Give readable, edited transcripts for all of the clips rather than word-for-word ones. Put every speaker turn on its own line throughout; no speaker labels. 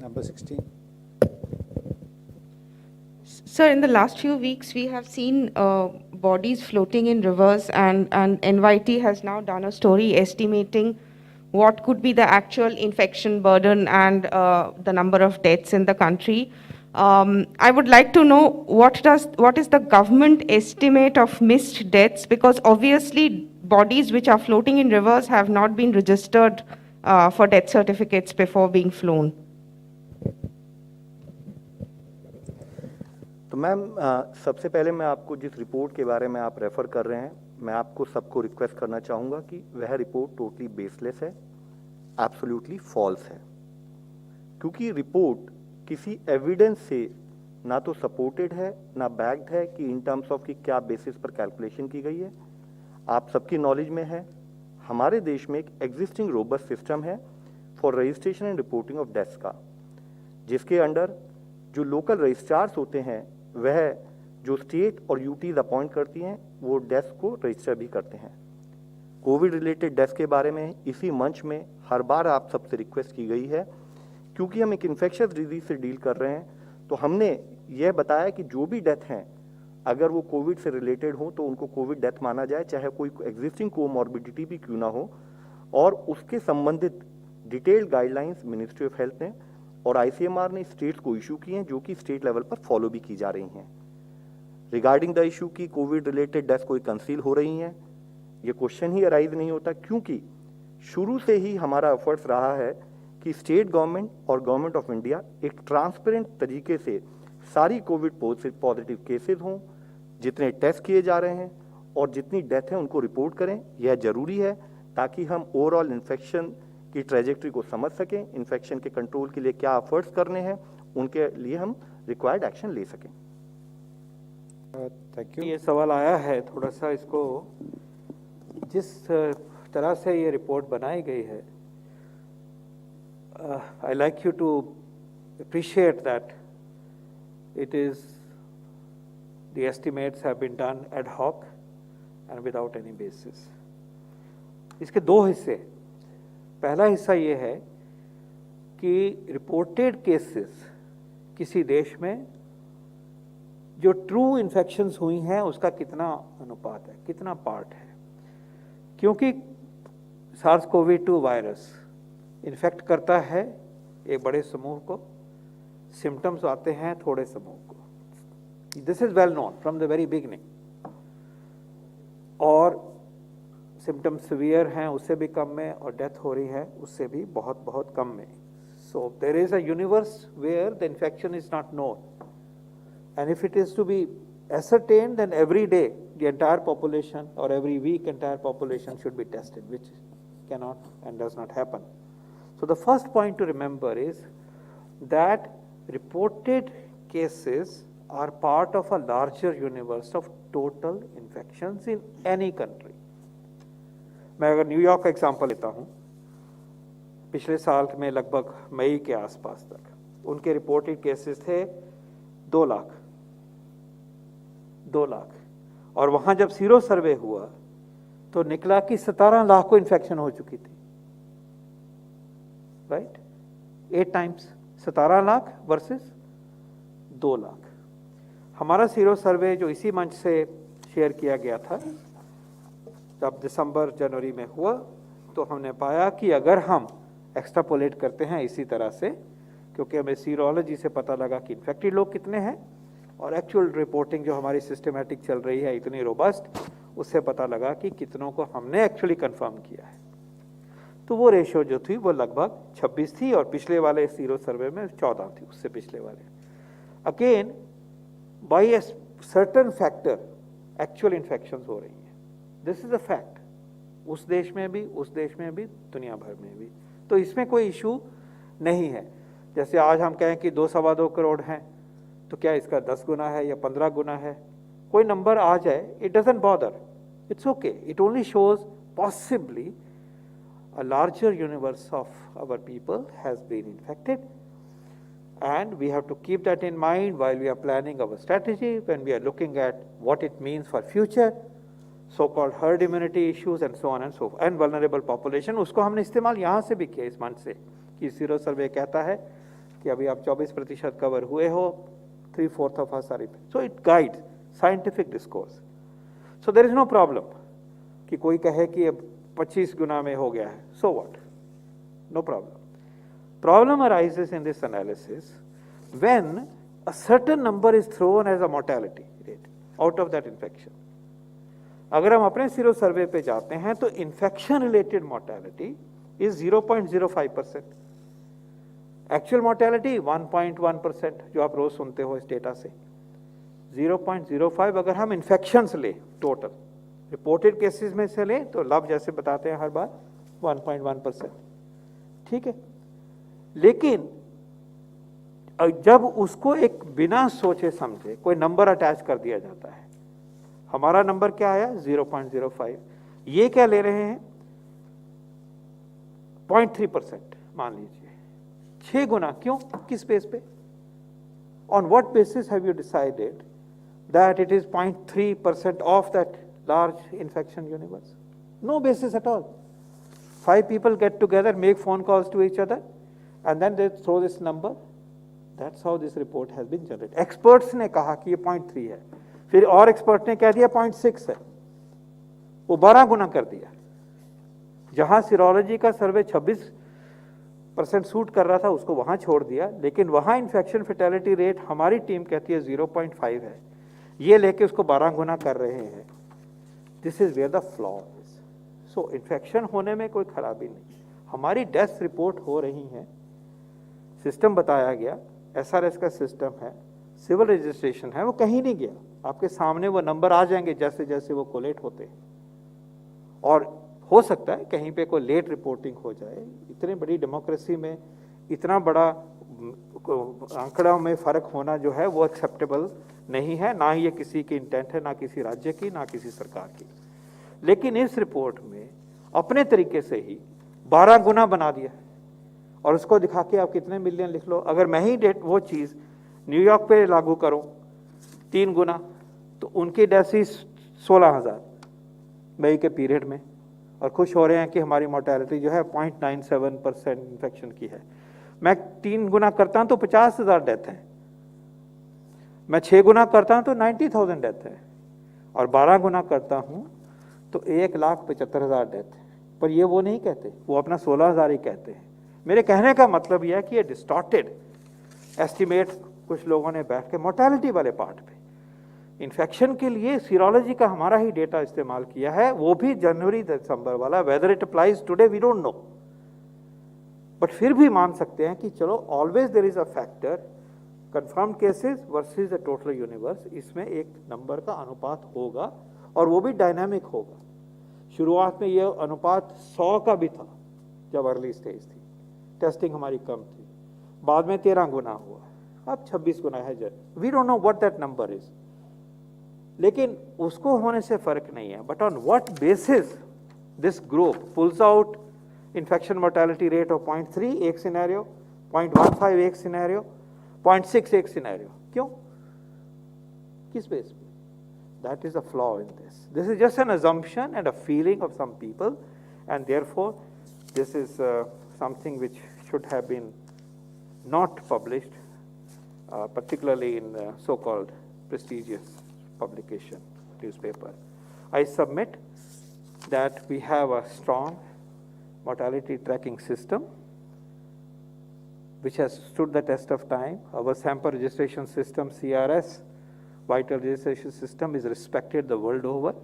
Number 16.
Sir, in the last few weeks, we have seen bodies floating in rivers, and NYT has now done a story estimating what could be the actual infection burden and the number of deaths in the country. I would like to know what is the government estimate of missed deaths, because obviously bodies which are floating in rivers have not been registered for death certificates before being flown.
तो ma'am, सबसे पहले मैं आपको जिस report के बारे में आप रेफ़र कर रहे हैं, मैं आपको सबको रिक्वेस्ट करना चाहूँगा कि वह रिपोर्ट टोटली बेसलेस है, एब्सोल्युटली फॉल्स है, क्योंकि रिपोर्ट किसी एविडेंस से ना तो सपोर्टेड है ना बैक्ड है कि इन टर्म्स ऑफ कि क्या बेसिस पर कैलकुलेशन की गई है। आप सबकी नॉलेज में है, हमारे देश में एक एग्जिस्टिंग रोबस्ट सिस्टम है for registration and reporting of deaths का, जिसके अंडर जो लोकल रजिस्ट्रार्स होते हैं वह जो स्टेट और यूटीज अपॉइंट करती हैं वो डेथ्स को रजिस्टर भी करते हैं। कोविड रिलेटेड डेथ्स के बारे में इसी मंच में हर बार आप सबसे रिक्वेस्ट की गई है, क्योंकि हम एक इन्फेक्शियस डिजीज से डील कर रहे हैं, तो हमने यह बताया कि जो भी डेथ हैं अगर वो कोविड से रिलेटेड हो तो उनको कोविड डेथ माना जाए, चाहे कोई एग्जिस्टिंग कोमॉर्बिडिटी भी क्यों ना हो, और उसके संबंधित detailed guidelines ministry of health ने और आईसीएमआर ने स्टेट्स को इशू किए हैं, जो कि स्टेट लेवल पर फॉलो भी की जा रही हैं। रिगार्डिंग द इशू की कोविड रिलेटेड डेथ कोई कंसील हो रही हैं, ये क्वेश्चन ही अराइज नहीं होता, क्योंकि शुरू से ही हमारा एफर्ट्स रहा है कि स्टेट गवर्नमेंट और गवर्नमेंट ऑफ इंडिया एक ट्रांसपेरेंट तरीके से सारी कोविड पॉजिटिव केसेस हों, जितने टेस्ट किए जा रहे हैं और जितनी डेथ है उनको रिपोर्ट करें। यह जरूरी है ताकि हम ओवरऑल इन्फेक्शन की ट्रेजेक्ट्री को समझ सकें, इन्फेक्शन के कंट्रोल के लिए क्या एफर्ट्स करने हैं, उनके लिए हम रिक्वायर्ड एक्शन ले सकें।
Thank you.
ये सवाल आया है, थोड़ा सा इसको जिस तरह से ये रिपोर्ट बनाई गई है, I like you to appreciate that it is the estimates have been done ad hoc and without any basis. इसके दो हिस्से, पहला हिस्सा ये है कि रिपोर्टेड केसेस किसी देश में जो ट्रू इन्फेक्शंस हुई हैं उसका कितना अनुपात है, कितना पार्ट है, क्योंकि SARS-CoV-2 वायरस इन्फेक्ट करता है एक बड़े समूह को, सिम्टम्स आते हैं थोड़े समूह को। This is well known from the very beginning, और सिम्टम्स सीवियर हैं उससे भी कम में, और डेथ हो रही है उससे भी बहुत बहुत कम में। So there is a universe where the infection is not known, and if it is to be ascertained, then every day the entire population or every week entire population should be tested, which cannot and does not happen. So the first point to remember is that reported cases are part of a larger universe of total infections in any country. मैं अगर New York का example लेता हूँ, पिछले साल में लगभग मई के आसपास तक उनके रिपोर्टेड केसेस थे 2 लाख, और वहां जब सीरो सर्वे हुआ तो निकला कि 17 लाख को इन्फेक्शन हो चुकी थी, right? 8 times 17 lakh versus 2 lakh. हमारा सीरो सर्वे जो इसी मंच से शेयर किया गया था, जब दिसंबर जनवरी में हुआ, तो हमने पाया कि अगर हम एक्सट्रापोलेट करते हैं इसी तरह से, क्योंकि हमें सीरोलॉजी से पता लगा कि इन्फेक्टेड लोग कितने हैं, और एक्चुअल रिपोर्टिंग जो हमारी सिस्टमेटिक चल रही है इतनी रोबस्ट, उससे पता लगा कि कितनों को हमने एक्चुअली कंफर्म किया है। तो वो रेशो जो थी वो लगभग 26 थी, और पिछले वाले सीरो सर्वे में 14 थी, उससे पिछले वाले। Again by a certain factor actual infections हो रही हैं, दिस इज अ फैक्ट, उस देश में भी, उस देश में भी, दुनिया भर में भी। तो इसमें कोई इशू नहीं है। जैसे आज हम कहें कि 2-2.25 करोड़ हैं, तो क्या इसका 10 गुना है या 15 गुना है, कोई नंबर आ जाए, it doesn't bother, it's okay, it only shows possibly a larger universe of our people has been infected, and we have to keep that in mind while we are planning our strategy, when we are looking at what it means for future so-called herd immunity issues and so on and so forth, and vulnerable population। उसको हमने इस्तेमाल यहाँ से भी किया इस मंच से, कि सीरो सर्वे कहता है कि अभी आप 24% कवर हुए हो, 3/4 of our sorry, so it guides scientific discourse. So there is no problem कि कोई कहे कि अब 25 गुना में हो गया है, so what, no problem. Problem arises in this analysis when a certain number is thrown as a mortality rate out of that infection. अगर हम अपने सीरो सर्वे पे जाते हैं तो infection related mortality is 0.05%, actual mortality 1.1%, जो आप रोज सुनते हो इस डेटा से। 0.05 अगर हम इन्फेक्शंस ले टोटल, रिपोर्टेड केसेस में से ले तो लव जैसे बताते हैं हर बार 1.1%, ठीक है। लेकिन जब उसको एक बिना सोचे समझे कोई नंबर अटैच कर दिया जाता है, हमारा नंबर क्या आया 0.05, ये क्या ले रहे हैं 0.3% मान लीजिए, 6 गुना, क्यों, किस बेस पे, on what basis have you decided that it is 0.3% of that large infection universe? No basis at all. 5 people get together, make phone calls to each other, and then they throw this number. That's how this report has been generated. Experts ने कहा कि ये 0.3 है, फिर और expert ने कह दिया 0.6 है, वो 12 गुना कर दिया। जहां सीरोलॉजी का सर्वे 26% सूट कर रहा था उसको वहां छोड़ दिया, लेकिन वहां इन्फेक्शन फेटेलिटी रेट हमारी टीम कहती है 0.5 है, ये लेके उसको 12 गुना कर रहे हैं। This is where the flaw is. So infection होने में कोई खराबी नहीं, हमारी डेथ रिपोर्ट हो रही है, सिस्टम बताया गया, एसआरएस का सिस्टम है, सिविल रजिस्ट्रेशन है, वो कहीं नहीं गया, आपके सामने वो नंबर आ जाएंगे जैसे जैसे वो कोलेट होते हैं। और हो सकता है कहीं पे कोई लेट रिपोर्टिंग हो जाए, इतनी बड़ी डेमोक्रेसी में इतना बड़ा आंकड़ों में फर्क होना जो है वो एक्सेप्टेबल नहीं है, ना ही ये किसी की इंटेंट है, ना किसी राज्य की, ना किसी सरकार की। लेकिन इस रिपोर्ट में अपने तरीके से ही 12 गुना बना दिया और उसको दिखा के आप कितने मिलियन लिख लो। अगर मैं ही डेट वो चीज़ न्यूयॉर्क पे लागू करूं 3 गुना, तो उनकी डेथ 16,000 मई के पीरियड में, और खुश हो रहे हैं कि हमारी मोर्टेलिटी जो है 0.97% इन्फेक्शन की है। मैं 3 गुना करता हूं तो 50,000 डेथ है, मैं 6 गुना करता हूं तो 90,000 डेथ है, और 12 गुना करता हूं तो 1,75,000 डेथ है। पर ये वो नहीं कहते, वो अपना 16,000 ही कहते हैं। मेरे कहने का मतलब यह है कि ये डिस्टॉर्टेड एस्टिमेट कुछ लोगों ने बैठ के मोर्टेलिटी वाले पार्ट पे, इन्फेक्शन के लिए सीरोलॉजी का हमारा ही डेटा इस्तेमाल किया है, वो भी जनवरी दिसंबर वाला। Whether it applies today we don't know, but फिर भी मान सकते हैं कि चलो always there is a factor, confirmed cases versus the total universe, इसमें एक नंबर का अनुपात होगा और वो भी डायनामिक होगा। शुरुआत में ये अनुपात 100 का भी था जब अर्ली स्टेज थी, टेस्टिंग हमारी कम थी, बाद में 13 गुना हुआ, अब 26 गुना है। We don't know what that number is, लेकिन उसको होने से फर्क नहीं है। But on what basis this group pulls out infection mortality rate of 0.3 एक सिनेरियो, 0.15 एक सिनेरियो, 0.6 एक सिनेरियो, क्यों, किस बेस पे? That is a flaw in this. This is just an assumption and a feeling of some people, and therefore this is something which should have been not published, particularly in so-called prestigious publication, newspaper. I submit that we have a strong mortality tracking system which has stood the test of time. Our sample registration system, CRS, vital registration system is respected the world over,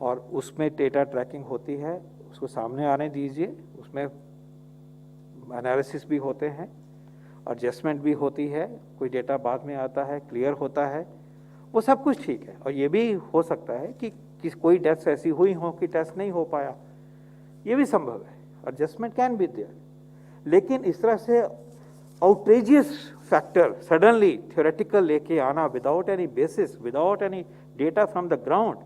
और उसमें data trekking होती है, उसको सामने आने दीजिए, उसमें analysis भी होते हैं, एडजस्टमेंट भी होती है, कोई डेटा बाद में आता है, क्लियर होता है, वो सब कुछ ठीक है। और ये भी हो सकता है कि कोई डेथ्स ऐसी हुई हो कि टेस्ट नहीं हो पाया, ये भी संभव है, एडजस्टमेंट कैन बी देयर। लेकिन इस तरह से outrageous factor suddenly theoretical लेके आना without any basis, without any data from the ground,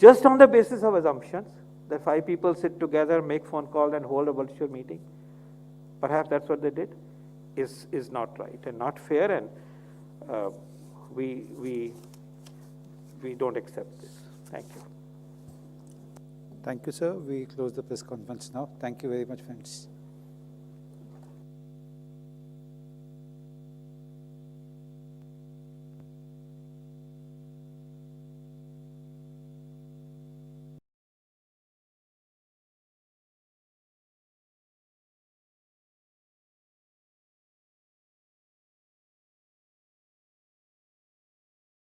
just on the basis of assumptions that 5 people sit together, make phone call and hold a virtual meeting, perhaps that's what they did, is not right and not fair, and we don't accept this. Thank you.
Thank you, sir. We close the press conference now. Thank you very much, friends.